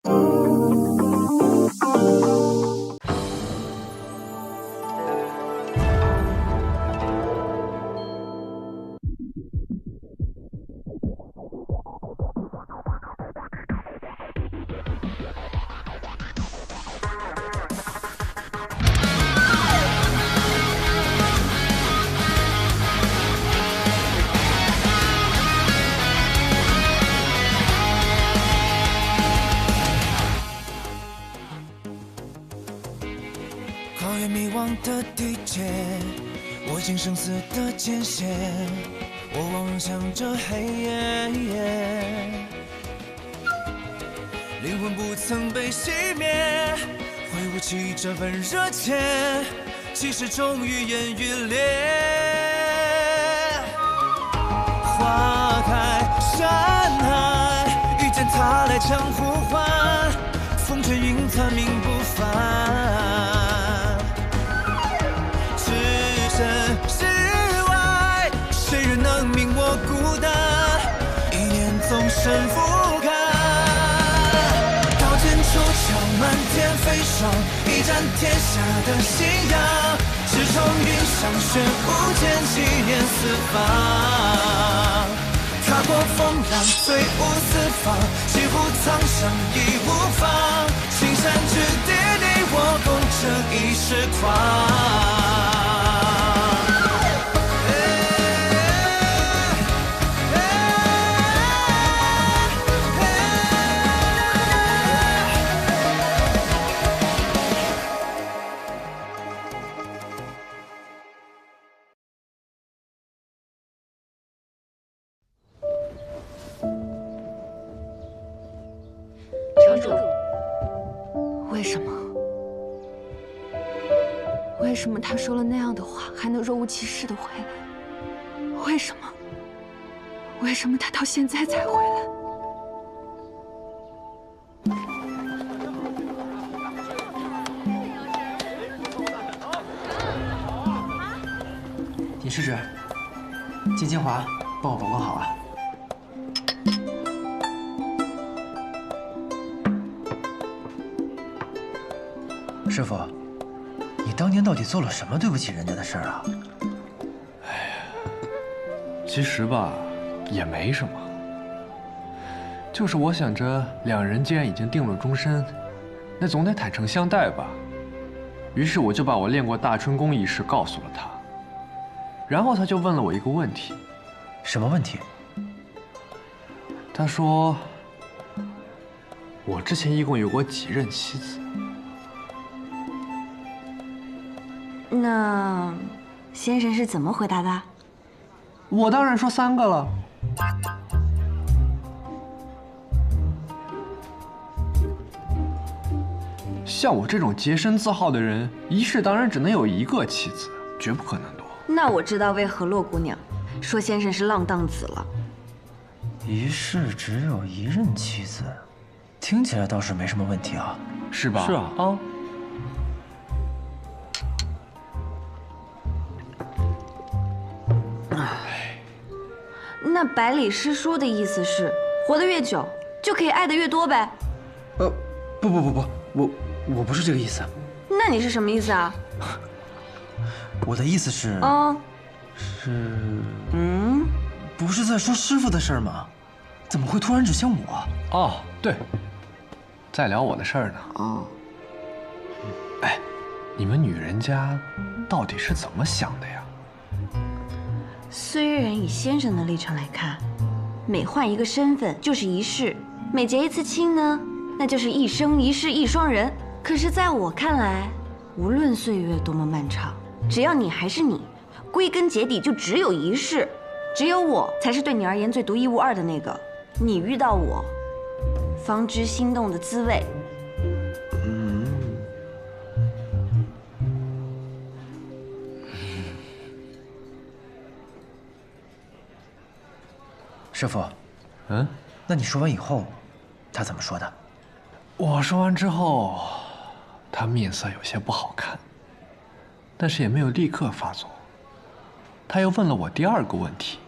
跨越迷惘的地界，握紧生死的界限，我望向这黑夜，灵魂不曾被熄灭，挥舞起这份热切，即使终于烟雨裂。花开山海，遇见他来将呼唤，风吹云残命不凡。世外，谁人能明我孤单？一念纵身俯瞰，刀剑出鞘，漫天飞霜，一战天下的信仰。赤冲云上，玄武剑气焰四方。踏过风浪，醉舞四方，几乎苍生义无妨。青山之巅，你我共撑一世狂。城主，为什么？为什么他说了那样的话，还能若无其事的回来？为什么？为什么他到现在才回来？尹世旨，金清华，帮我保管好啊。 师傅，你当年到底做了什么对不起人家的事儿啊？哎呀，其实吧，也没什么，就是我想着两人既然已经定了终身，那总得坦诚相待吧。于是我就把我练过大春宫一事告诉了他，然后他就问了我一个问题。什么问题？他说，我之前一共有过几任妻子？ 那先生是怎么回答的？我当然说3个了。像我这种洁身自好的人，一世当然只能有1个妻子，绝不可能多。那我知道为何洛姑娘说先生是浪荡子了。一世只有1任妻子，听起来倒是没什么问题啊，是吧？是啊，啊。 那百里师叔的意思是，活得越久就可以爱得越多呗？不，我不是这个意思。那你是什么意思啊？我的意思是，不是在说师傅的事儿吗？怎么会突然指向我？哦，对，在聊我的事儿呢。哦，哎，你们女人家到底是怎么想的呀？ 虽然以先生的立场来看，每换一个身份就是一世，每结一次亲呢，那就是一生一世一双人。可是在我看来，无论岁月多么漫长，只要你还是你，归根结底就只有一世，只有我才是对你而言最独一无二的那个。你遇到我，方知心动的滋味。师傅，那你说完以后，他怎么说的？我说完之后，他面色有些不好看，但是也没有立刻发作。他又问了我第2个问题。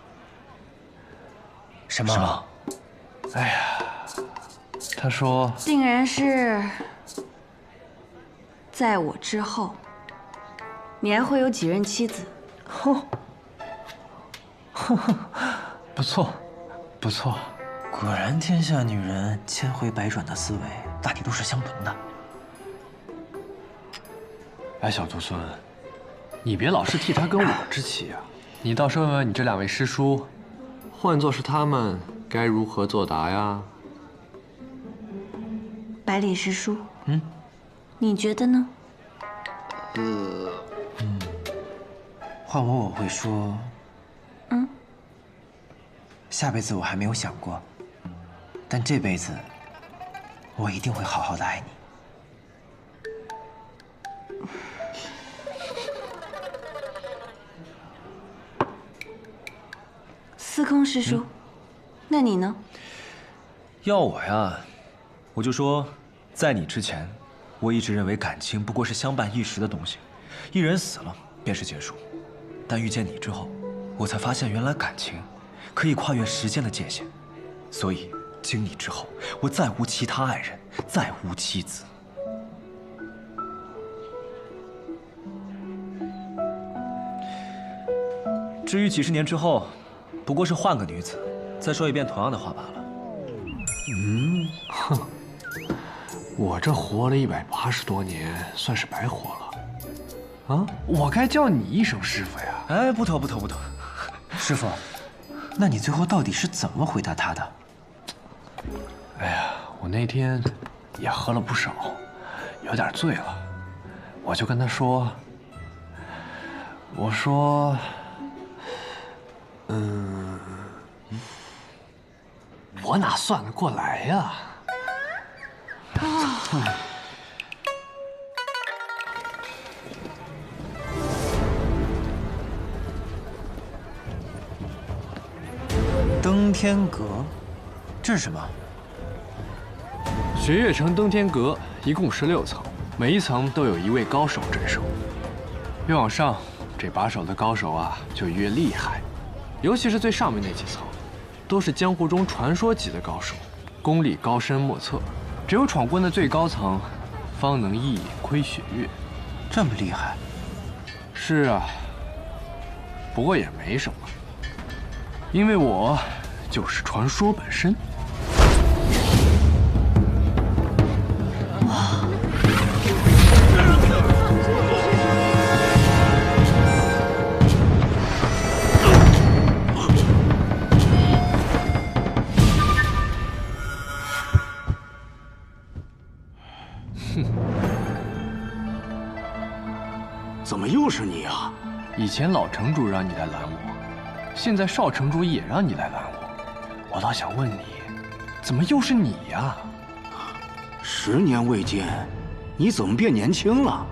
什么？哎呀，他说，竟然是在我之后，你还会有几任妻子？不错，不错。果然，天下女人千回百转的思维，大抵都是相同的。哎，小徒孙，你别老是替他跟我置气啊！你倒是问问你这2位师叔，换作是他们，该如何作答呀？百里师叔，你觉得呢？换我会说，下辈子我还没有想过，但这辈子我一定会好好的爱你。司空师叔，那你呢？要我呀，我就说，在你之前，我一直认为感情不过是相伴一时的东西，一人死了便是结束。但遇见你之后，我才发现原来感情可以跨越时间的界限。所以经你之后，我再无其他爱人，再无妻子。至于几十年之后，不过是换个女子，再说一遍同样的话罢了。我这活了180多年，算是白活了。啊，我该叫你一声师傅呀！哎，不妥。师傅，那你最后到底是怎么回答他的？哎呀，我那天也喝了不少，有点醉了，我就跟他说，我说，我哪算得过来呀？登天阁，这是什么？雪月城登天阁一共16层，每一层都有一位高手镇守。越往上，这把守的高手啊就越厉害，尤其是最上面那几层，都是江湖中传说级的高手，功力高深莫测。只有闯过那最高层，方能一眼窥雪月。这么厉害？是啊，不过也没什么，因为我就是传说本身。怎么又是你啊？以前老城主让你来拦我，现在少城主也让你来拦我，我倒想问你，怎么又是你呀10年未见，你怎么变年轻了？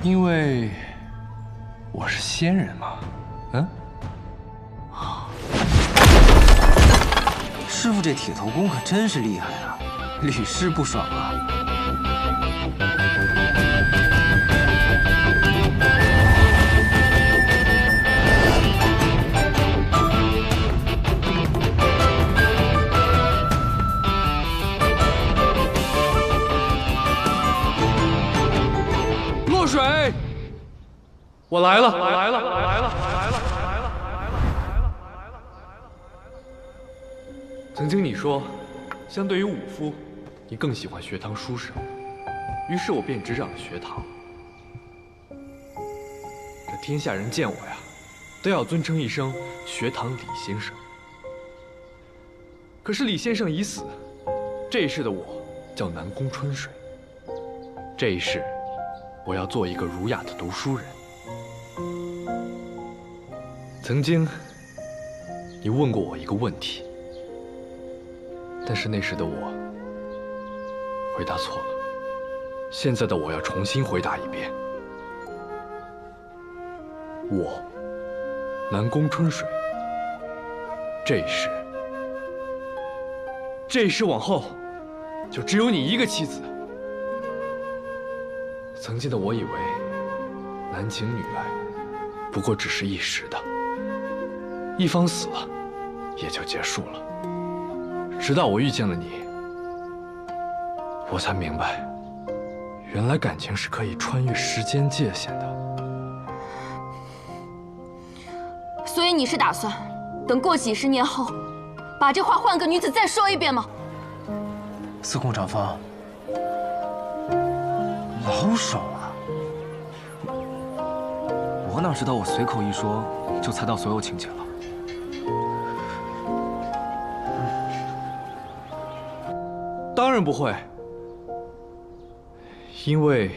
因为我是仙人嘛。师傅这铁头功可真是厉害啊，屡试不爽啊！落水，我来了。曾经你说，相对于武夫，你更喜欢学堂书生，于是我便执掌了学堂。这天下人见我呀，都要尊称一声学堂李先生。可是李先生已死，这一世的我叫南宫春水，这一世我要做一个儒雅的读书人。曾经，你问过我一个问题。但是那时的我回答错了，现在的我要重新回答一遍。我，南宫春水，这一世往后，就只有你一个妻子。曾经的我以为，男情女爱，不过只是一时的，一方死了，也就结束了。直到我遇见了你，我才明白，原来感情是可以穿越时间界限的。所以你是打算等过几十年后，把这话换个女子再说一遍吗？司空长风，老手啊！我哪知道我随口一说就猜到所有情节了。当然不会，因为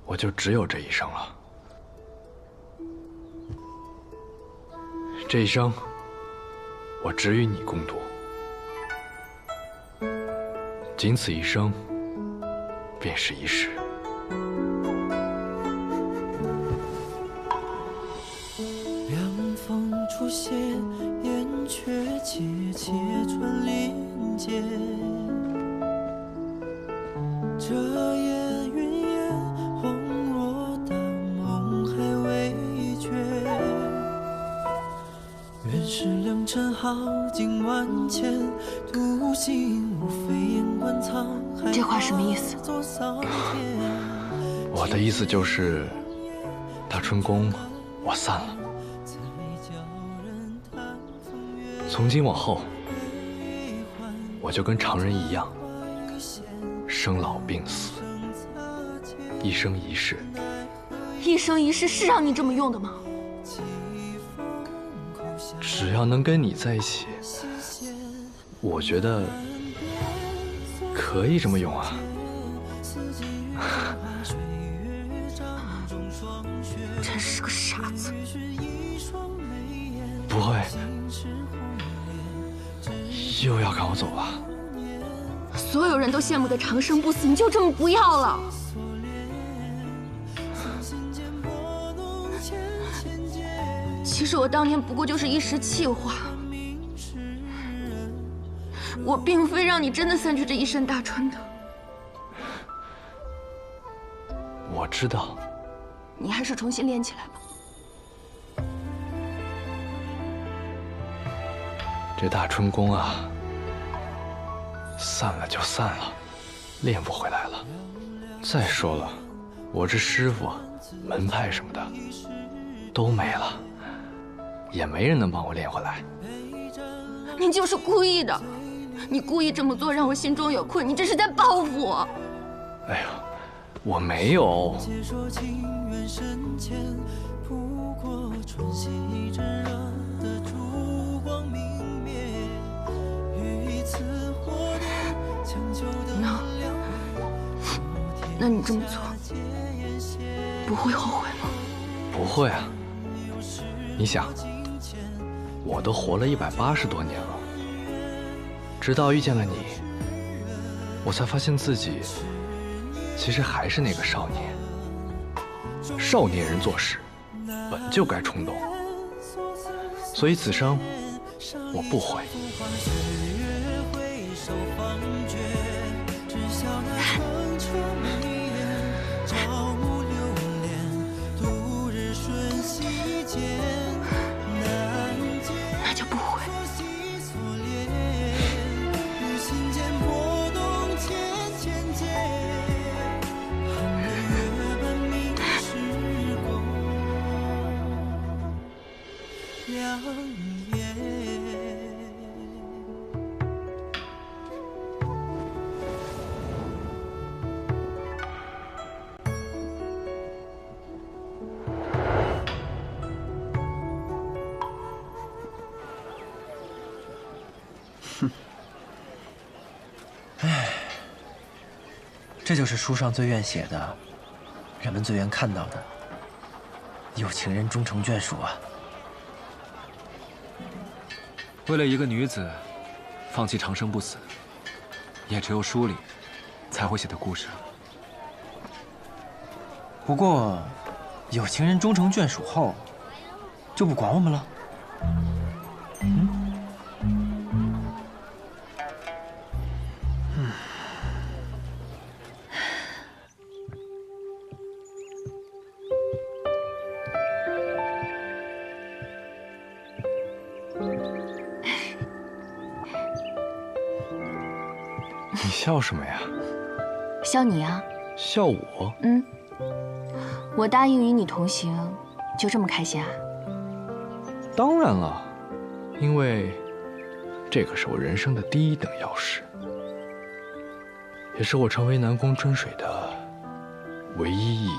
我就只有这一生了。这一生，我只与你共度，仅此一生，便是一世。凉风出现，燕雀节节穿林间。遮烟云烟，恍若大梦还未觉。原是良辰好景万千，独行无非眼观沧海。这话什么意思？我的意思就是，大春宫我散了。从今往后，我就跟常人一样，生老病死，一生一世。一生一世是让你这么用的吗？只要能跟你在一起，我觉得可以这么用啊。真是个傻子。不会，又要赶我走吧？所有人都羡慕的长生不死，你就这么不要了？其实我当年不过就是一时气话，我并非让你真的散去这一身大春的。我知道。你还是重新练起来吧。这大春宫啊，散了就散了，练不回来了。再说了，我这师傅、门派什么的都没了，也没人能帮我练回来。你就是故意的，你故意这么做，让我心中有愧，你这是在报复我。哎呦，我没有。那你这么做不会后悔吗？不会啊。你想，我都活了180多年了，直到遇见了你，我才发现自己其实还是那个少年。少年人做事本就该冲动，所以此生我不悔。那就不悔。这就是书上最愿写的，人们最愿看到的。有情人终成眷属啊！为了一个女子，放弃长生不死，也只有书里才会写的故事。不过，有情人终成眷属后，就不管我们了。你笑什么呀？笑你啊！笑我？我答应与你同行，就这么开心啊？当然了，因为这可是我人生的第一等要事，也是我成为南宫春水的唯一意义。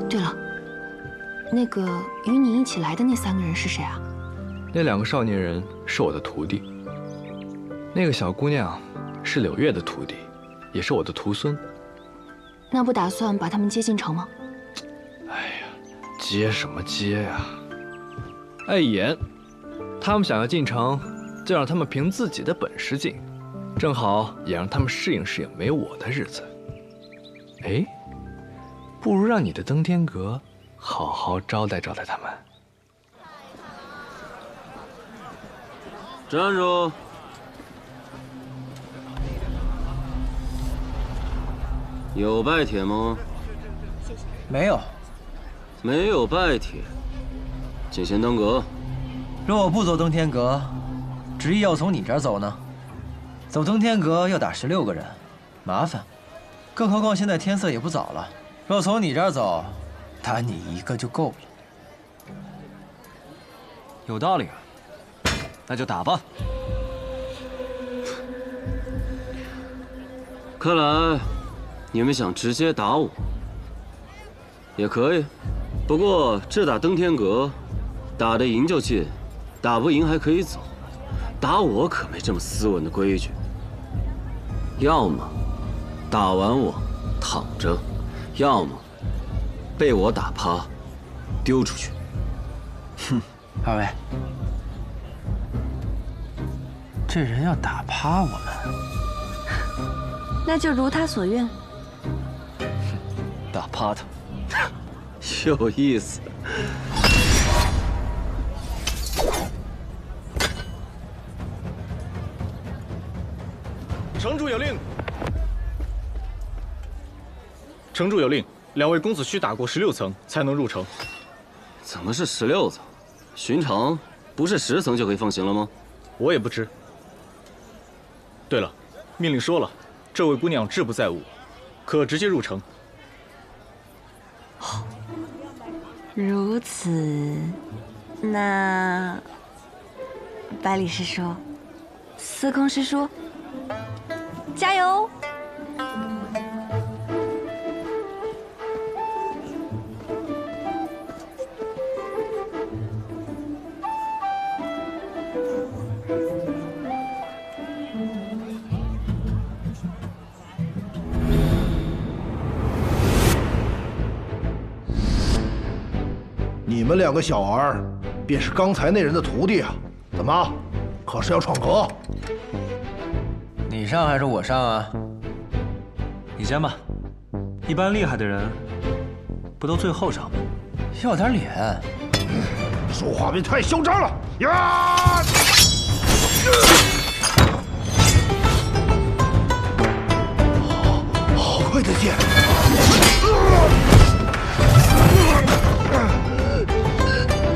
对了，那个与你一起来的那3个人是谁啊？那2个少年人是我的徒弟，那个小姑娘是柳月的徒弟，也是我的徒孙。那不打算把他们接进城吗？哎呀，接什么接呀？碍眼，他们想要进城，就让他们凭自己的本事进，正好也让他们适应适应没我的日子。哎，不如让你的登天阁好好招待招待他们。站住！有拜帖吗？没有。没有拜帖，请先登阁。若我不走登天阁，执意要从你这儿走呢？走登天阁要打16个人，麻烦。更何况现在天色也不早了，若从你这儿走，打你一个就够了。有道理啊，那就打吧。看来你们想直接打我，也可以。不过这打登天阁，打得赢就进，打不赢还可以走。打我可没这么斯文的规矩。要么打完我躺着，要么被我打趴，丢出去。哼，二位，这人要打趴我们，那就如他所愿。打趴他，有意思。城主有令。城主有令，2位公子需打过16层才能入城。怎么是16层？寻常不是10层就可以放行了吗？我也不知。对了，命令说了，这位姑娘志不在吾，可直接入城。如此，那百里师叔、司空师叔，加油！你们2个小儿，便是刚才那人的徒弟啊？怎么，可是要闯阁？你上还是我上啊？你先吧。一般厉害的人，不都最后上吗？要点脸，说话别太嚣张了呀！好快的剑！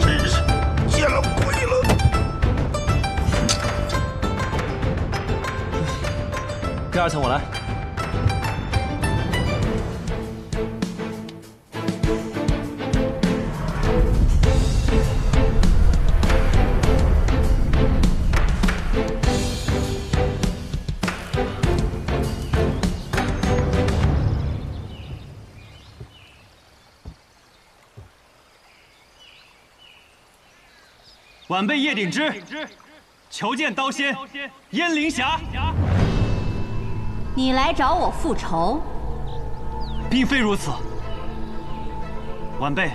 真是见了鬼了！第2层我来。晚辈叶鼎之，求见刀仙燕凌霞。你来找我复仇？并非如此，晚辈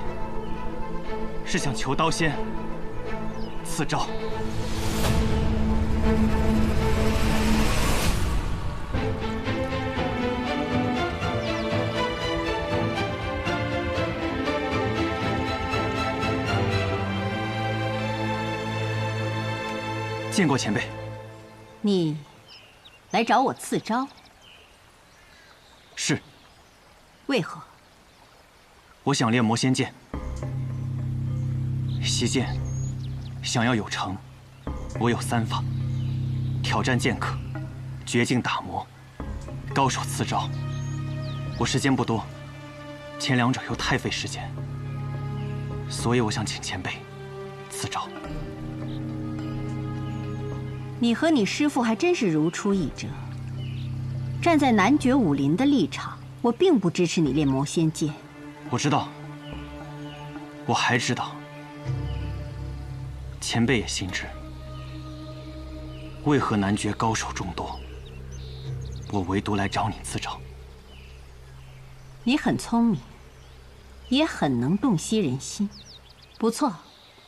是想求刀仙赐诏。见过前辈。你来找我赐诏？是。为何？我想练魔仙剑。习剑想要有成，我有3法：挑战剑客、绝境打磨、高手赐诏。我时间不多，前2者又太费时间，所以我想请前辈赐诏。你和你师父还真是如出一辙。站在男爵武林的立场，我并不支持你练魔仙剑。我知道，我还知道，前辈也心知。为何男爵高手众多，我唯独来找你赐诏？你很聪明，也很能洞悉人心，不错。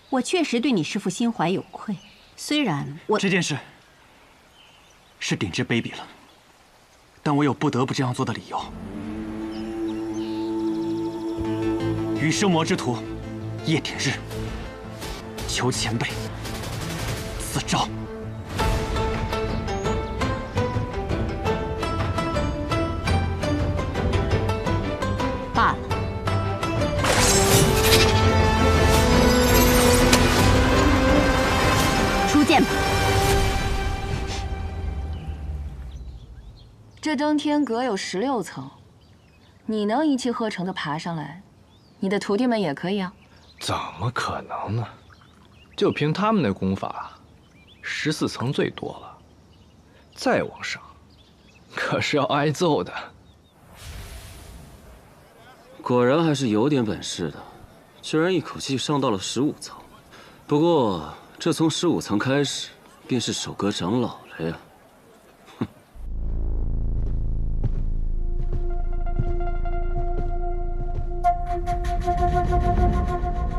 我确实对你师父心怀有愧。虽然我这件事是顶之卑鄙了，但我有不得不这样做的理由。羽生魔之徒叶挺日，求前辈赐诏。罢了。出剑吧。这登天阁有16层，你能一气呵成地爬上来，你的徒弟们也可以啊。怎么可能呢？就凭他们那功法，14层最多了，再往上，可是要挨揍的。果然还是有点本事的，居然一口气上到了15层。不过，这从15层开始，便是守阁长老了呀。哼。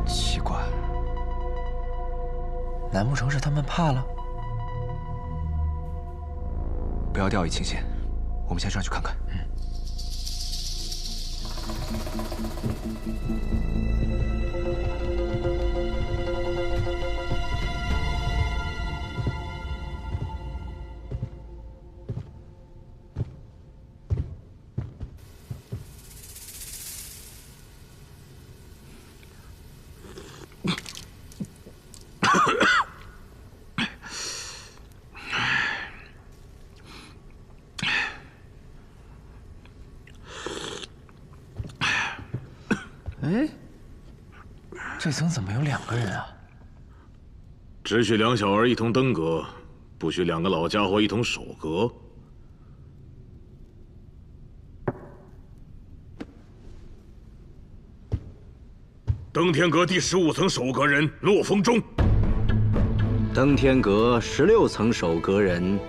奇怪，难不成是他们怕了？不要掉以轻心，我们先上去看看。哎，这层怎么有2个人啊？只许2小儿一同登阁，不许2个老家伙一同守阁。登天阁第15层守阁人骆风中。登天阁16层守阁人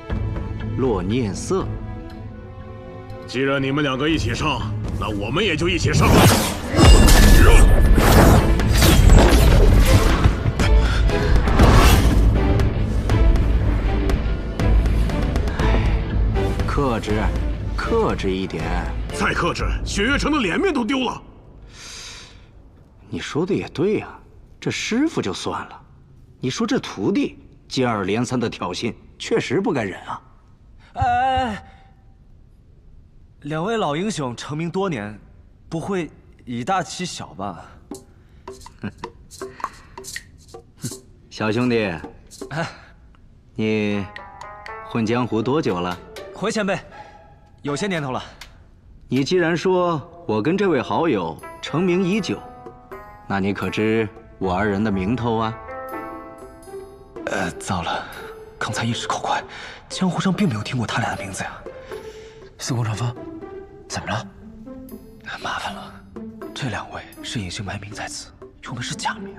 骆念色。既然你们2个一起上，那我们也就一起上。克制，克制一点。再克制，雪月城的脸面都丢了。你说的也对呀，这师傅就算了，你说这徒弟接二连三的挑衅，确实不该忍啊。哎，2位老英雄成名多年，不会以大欺小吧？小兄弟，你混江湖多久了？回前辈，有些年头了。你既然说我跟这位好友成名已久，那你可知我2人的名头啊？糟了，刚才一时口快，江湖上并没有听过他俩的名字呀。司空传风，怎么了？麻烦了，这2位是隐姓埋名在此，用的是假名。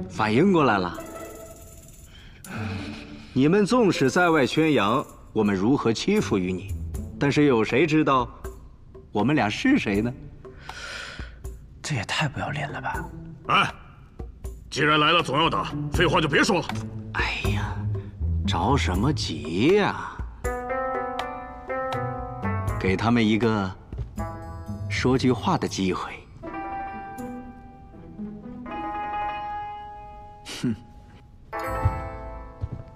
反应过来了。你们纵使在外宣扬我们如何欺负于你，但是有谁知道我们俩是谁呢？这也太不要脸了吧！哎，既然来了，总要打，废话就别说了。哎呀，着什么急呀？给他们一个说句话的机会。哼，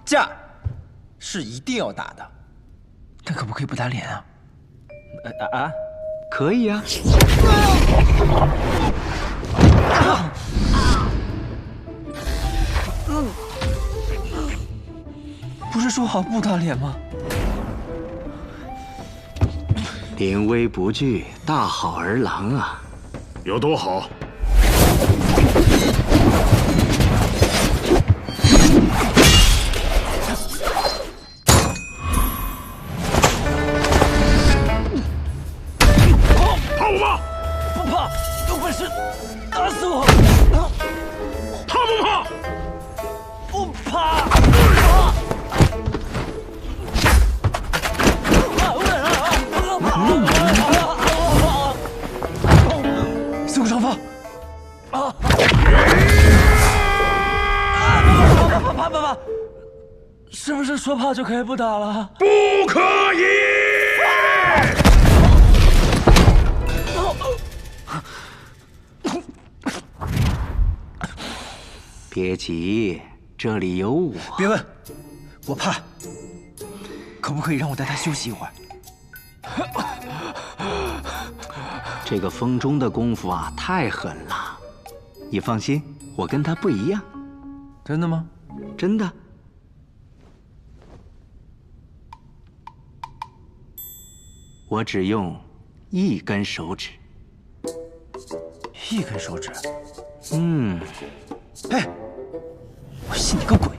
架是一定要打的，但可不可以不打脸啊？可以啊。不是说好不打脸吗？临危不惧，大好儿郎啊！有多好？怕我吗？不怕，有本事打死我！怕不怕？不怕。四顾上方！爸，是不是说怕就可以不打了？不可以！别急，这里有我。别问，我怕。可不可以让我带他休息一会儿？这个风中的功夫啊，太狠了。你放心，我跟他不一样。真的吗？真的。我只用一根手指。一根手指？哎，我信你个鬼！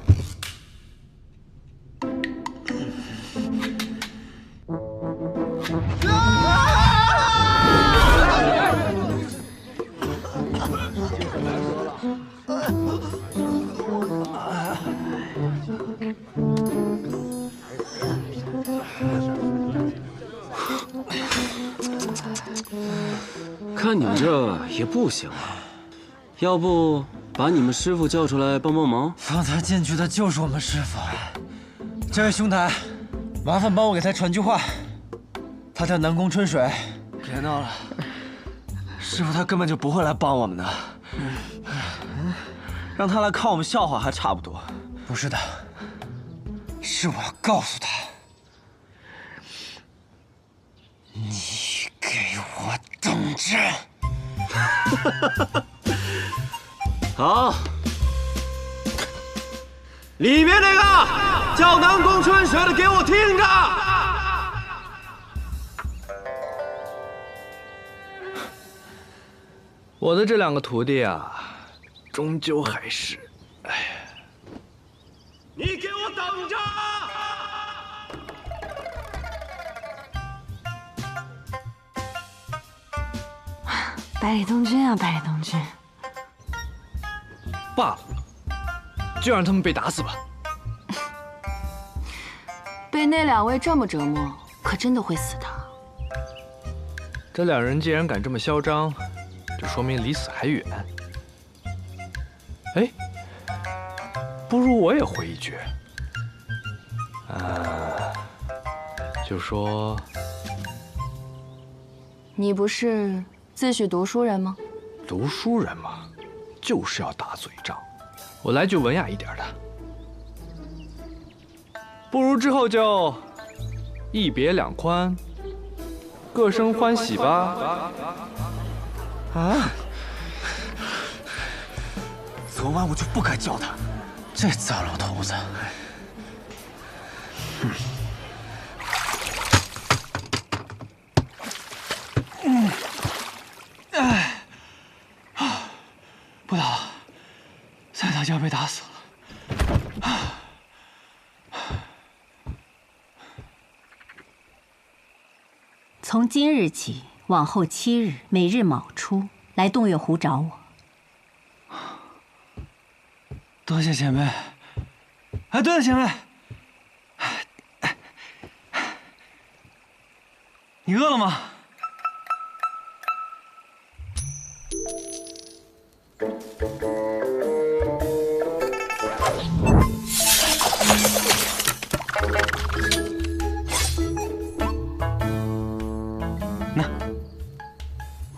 看你们这也不行啊，要不把你们师傅叫出来帮帮忙？放他进去的就是我们师傅。这位兄台，麻烦帮我给他传句话。他叫南宫春水。别闹了，师傅他根本就不会来帮我们的，让他来看我们笑话还差不多。不是的，是我要告诉他，你给我等着！好，里面那个叫南宫春水的，给我听着！我的这两个徒弟啊，终究还是，你给我等着！百里东君啊，百里东君，罢了，就让他们被打死吧。被那两位这么折磨，可真的会死的。这两人既然敢这么嚣张，就说明离死还远。哎，不如我也回一句，就说你不是自诩读书人吗？读书人嘛，就是要打嘴仗。我来句文雅一点的，不如之后就一别两宽，各生欢喜吧。啊！昨晚我就不该叫他，这糟老头子。不打，再打就要被打死了。从今日起，往后7日，每日卯初来洞月湖找我。多谢前辈。哎，对了，前辈，你饿了吗？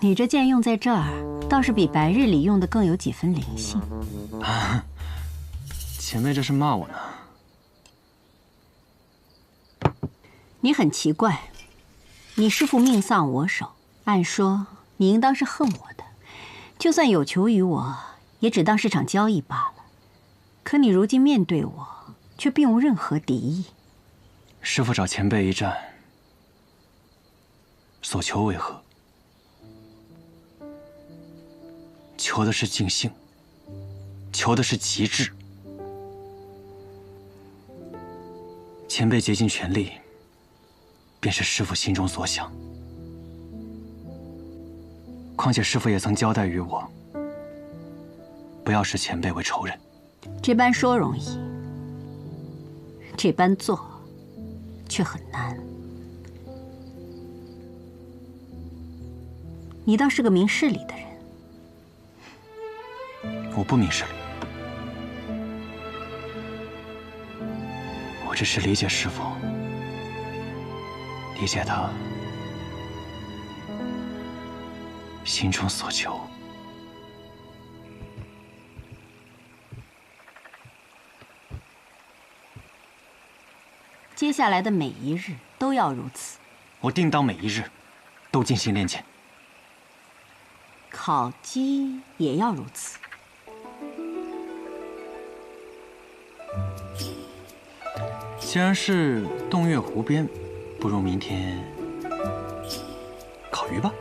你这剑用在这儿，倒是比白日里用的更有几分灵性。啊，前辈这是骂我呢。你很奇怪，你师父命丧我手，按说你应当是恨我的，就算有求于我，也只当是场交易罢了。可你如今面对我，却并无任何敌意。师父找前辈一战，所求为何？求的是尽兴，求的是极致。前辈竭尽全力，便是师父心中所想。况且师父也曾交代于我，不要视前辈为仇人。这般说容易，这般做却很难。你倒是个明事理的人。我不明事理，我只是理解师父，理解他心中所求。接下来的每一日都要如此。我定当每一日都进行练剑。考绩也要如此。既然是洞月湖边，不如明天烤鱼吧。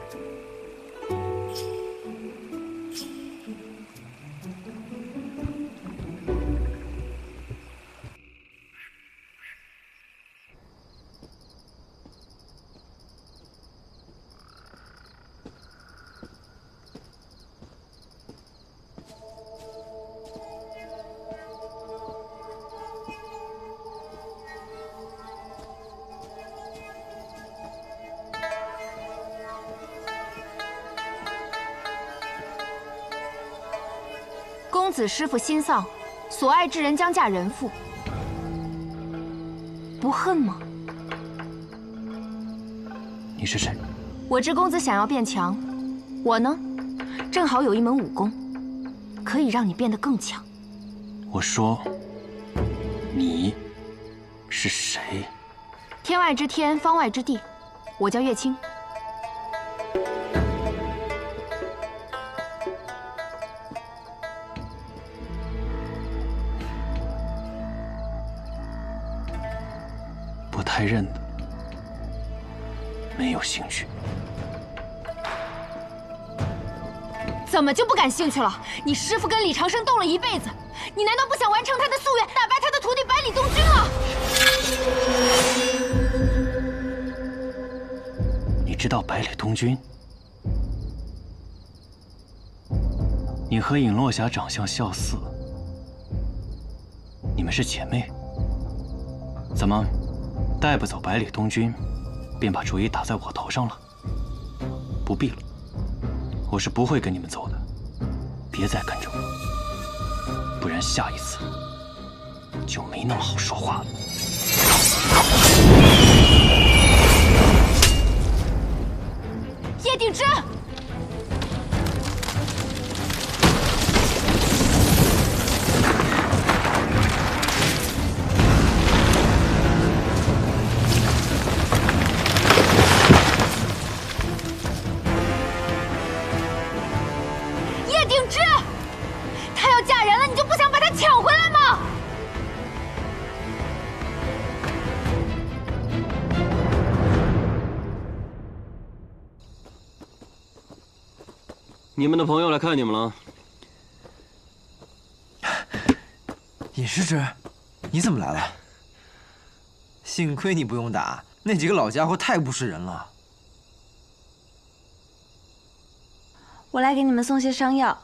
公子师父心丧，所爱之人将嫁人妇，不恨吗？你是谁？我知公子想要变强，我呢，正好有一门武功，可以让你变得更强。我说，你是谁？天外之天，方外之地，我叫月清。不太认得，没有兴趣。怎么就不感兴趣了？你师父跟李长生斗了一辈子，你难道不想完成他的夙愿，打败他的徒弟百里东君了？你知道百里东君？你和尹落霞长相相似，你们是姐妹？怎么？带不走百里东君，便把主意打在我头上了。不必了，我是不会跟你们走的。别再跟着我，不然下一次就没那么好说话了。叶鼎之，你们的朋友来看你们了。尹师之，你怎么来了？幸亏你不用打，那几个老家伙太不是人了。我来给你们送些伤药。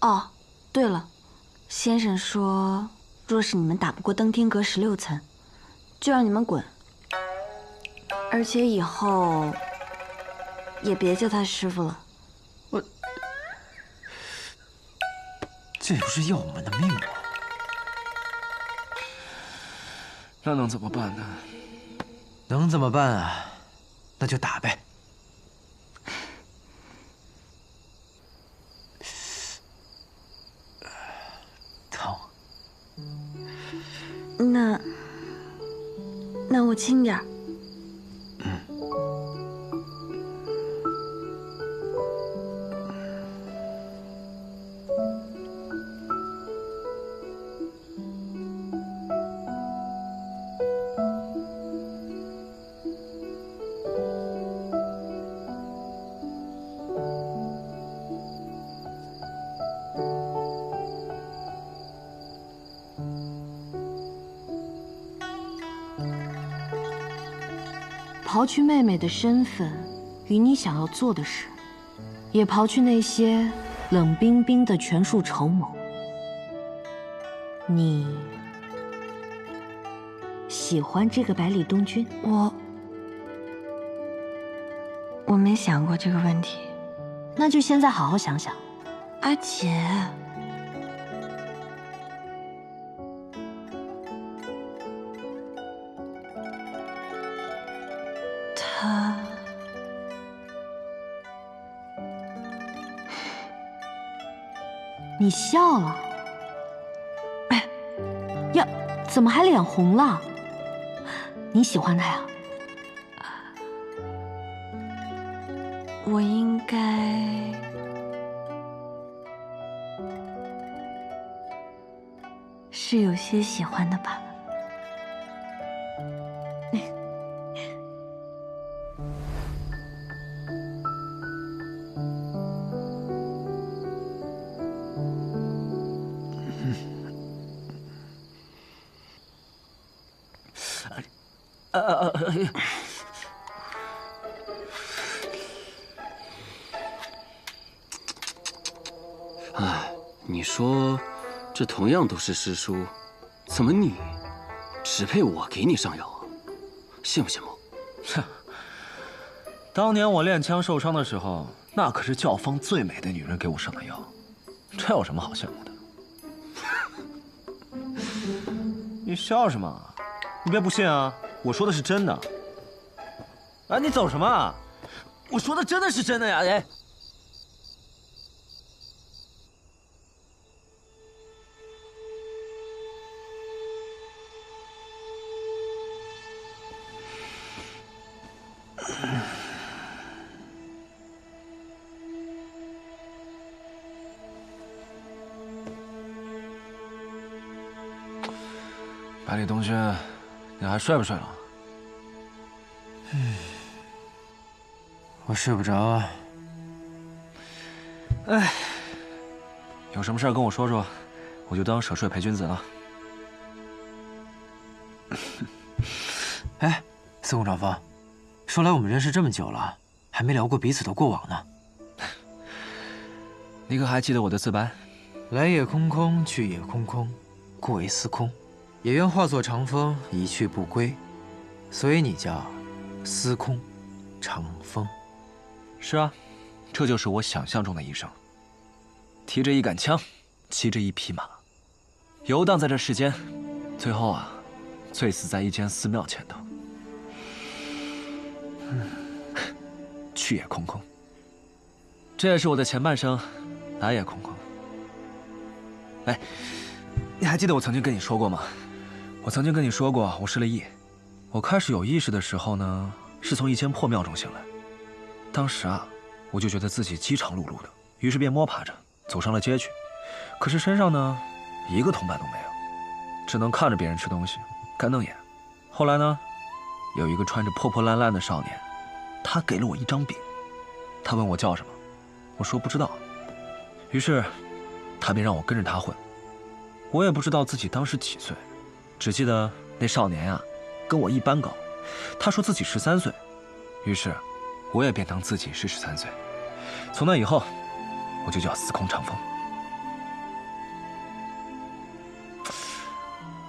哦，对了，先生说，若是你们打不过登天阁16层，就让你们滚。而且以后也别叫他师傅了。这不是要我们的命吗？那能怎么办呢？能怎么办啊？那就打呗。疼。那我轻点儿。刨去妹妹的身份与你想要做的事，也刨去那些冷冰冰的权术筹谋，你喜欢这个百里东君？我没想过这个问题。那就现在好好想想。阿姐，你笑了？哎呀，怎么还脸红了？你喜欢他呀？我应该是有些喜欢的吧。哎，你说，这同样都是师叔，怎么你只配我给你上药啊？羡慕羡慕？哼，当年我练枪受伤的时候，那可是教坊最美的女人给我上的药，这有什么好羡慕的？你笑什么？你别不信啊！我说的是真的。哎，你走什么啊？我说的真的是真的呀！哎。百里东君，你还睡不睡了？我睡不着啊。哎，有什么事跟我说说，我就当舍睡陪君子了。哎，司空长风，说来我们认识这么久了，还没聊过彼此的过往呢。你可还记得我的自白？来也空空，去也空空，故为司空。也愿化作长风，一去不归。所以你叫司空长风。是啊，这就是我想象中的一生。提着一杆枪，骑着一匹马，游荡在这世间，最后啊，醉死在一间寺庙前头。去也空空。这也是我的前半生，来也空空。哎，你还记得我曾经跟你说过吗？我曾经跟你说过，我失了忆。我开始有意识的时候呢，是从一间破庙中醒来。当时啊，我就觉得自己饥肠辘辘的，于是便摸爬着走上了街去。可是身上呢，一个同伴都没有，只能看着别人吃东西，干瞪眼。后来呢，有一个穿着破破烂烂的少年，他给了我一张饼。他问我叫什么，我说不知道。于是，他便让我跟着他混。我也不知道自己当时几岁。只记得那少年呀，跟我一般高，他说自己13岁，于是，我也便当自己是13岁。从那以后，我就叫司空长风。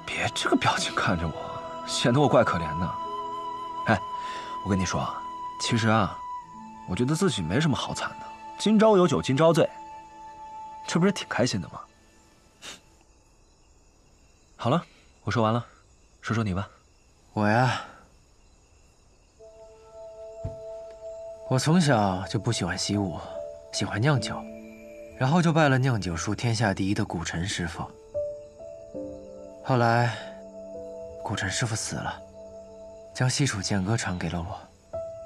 别这个表情看着我，显得我怪可怜的。哎，我跟你说啊，其实啊，我觉得自己没什么好惨的，今朝有酒今朝醉，这不是挺开心的吗？好了，我说完了，说说你吧。我呀，我从小就不喜欢习武，喜欢酿酒，然后就拜了酿酒术天下第一的古陈师傅。后来，古陈师傅死了，将西楚剑歌传给了我。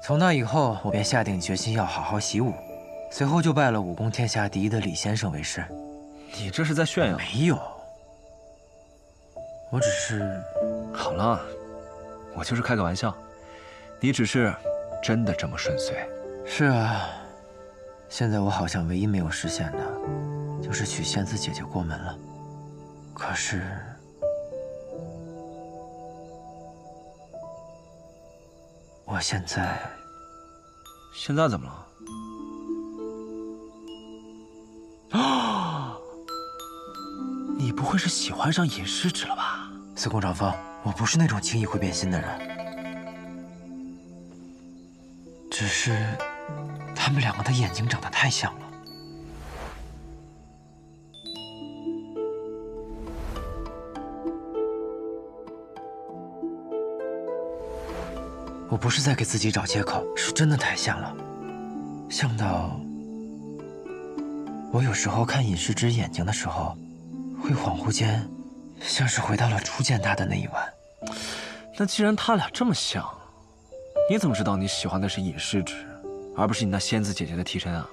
从那以后，我便下定决心要好好习武，随后就拜了武功天下第一的李先生为师。你这是在炫耀？没有，我只是……好了，我就是开个玩笑，你只是真的这么顺遂？是啊，现在我好像唯一没有实现的，就是娶仙子姐姐过门了。可是……我现在怎么了？啊！你不会是喜欢上尹世之了吧？司空长风，我不是那种轻易会变心的人，只是他们两个的眼睛长得太像了。我不是在给自己找借口，是真的太像了，像到我有时候看尹世之眼睛的时候，会恍惚间像是回到了初见他的那一晚。那既然他俩这么像，你怎么知道你喜欢的是尹世之，而不是你那仙子姐姐的替身啊？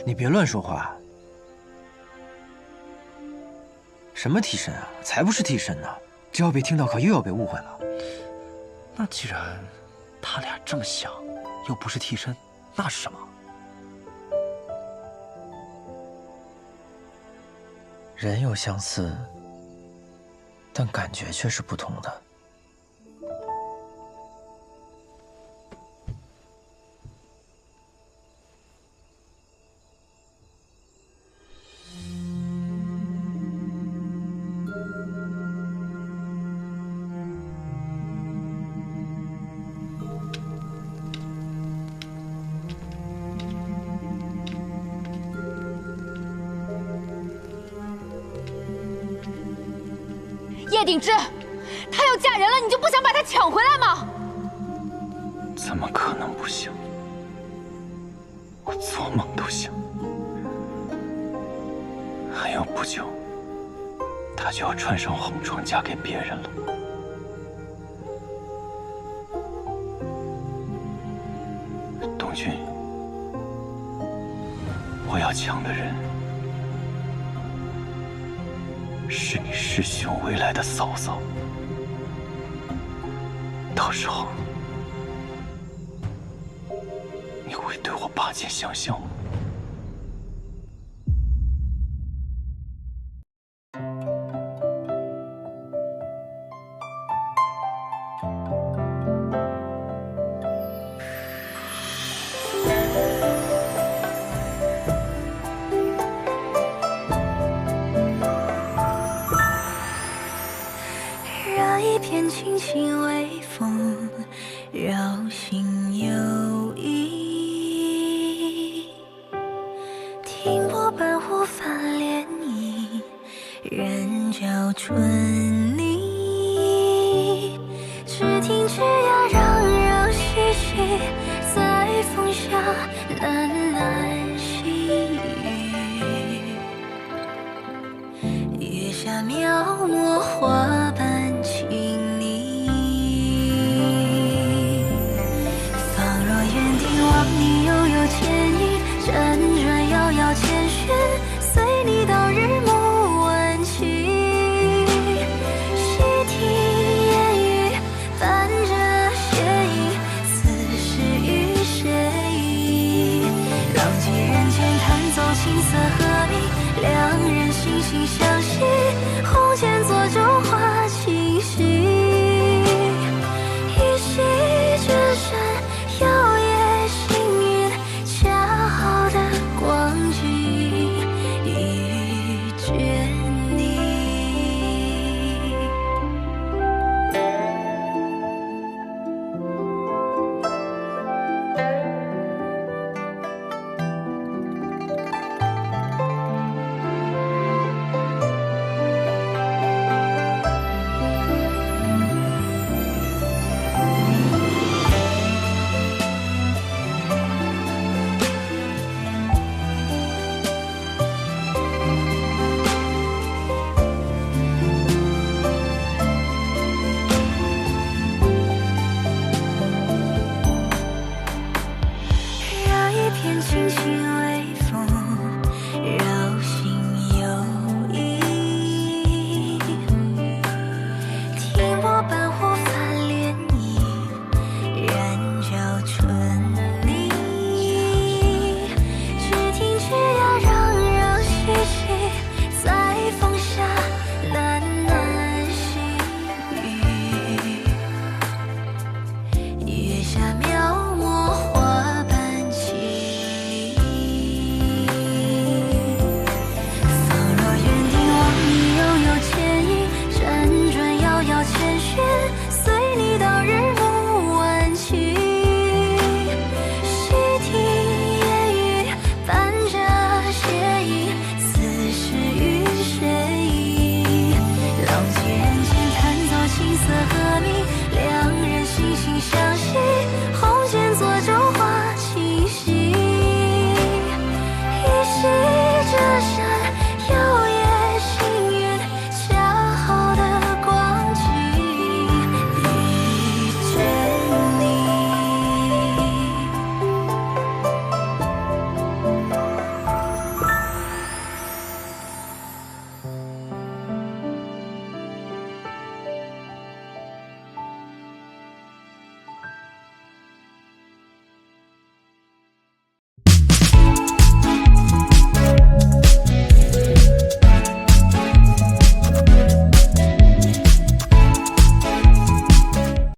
你别乱说话。什么替身啊？才不是替身呢！只要被听到，可又要被误会了。那既然他俩这么像，又不是替身，那是什么？人有相似，但感觉却是不同的。叶鼎之，她要嫁人了，你就不想把她抢回来吗？怎么可能不想？我做梦都想。还有不久，她就要穿上红妆嫁给别人了。东君，我要抢的人是你师兄未来的嫂嫂，到时候你会对我拔剑相向吗？一片轻轻微风，绕心游弋。听波般忽泛涟漪，人教春泥。只听枝桠攘攘嬉戏，在风下喃喃细语。月下描摹花瓣。你悠悠倩影，辗转遥遥千寻，随你到日暮晚晴。细听烟雨，伴着斜影，此事与谁？浪迹人间，弹奏青色和鸣，两人惺惺相惜，红笺作酒话清晰。一夕绝山遥远。天清晰。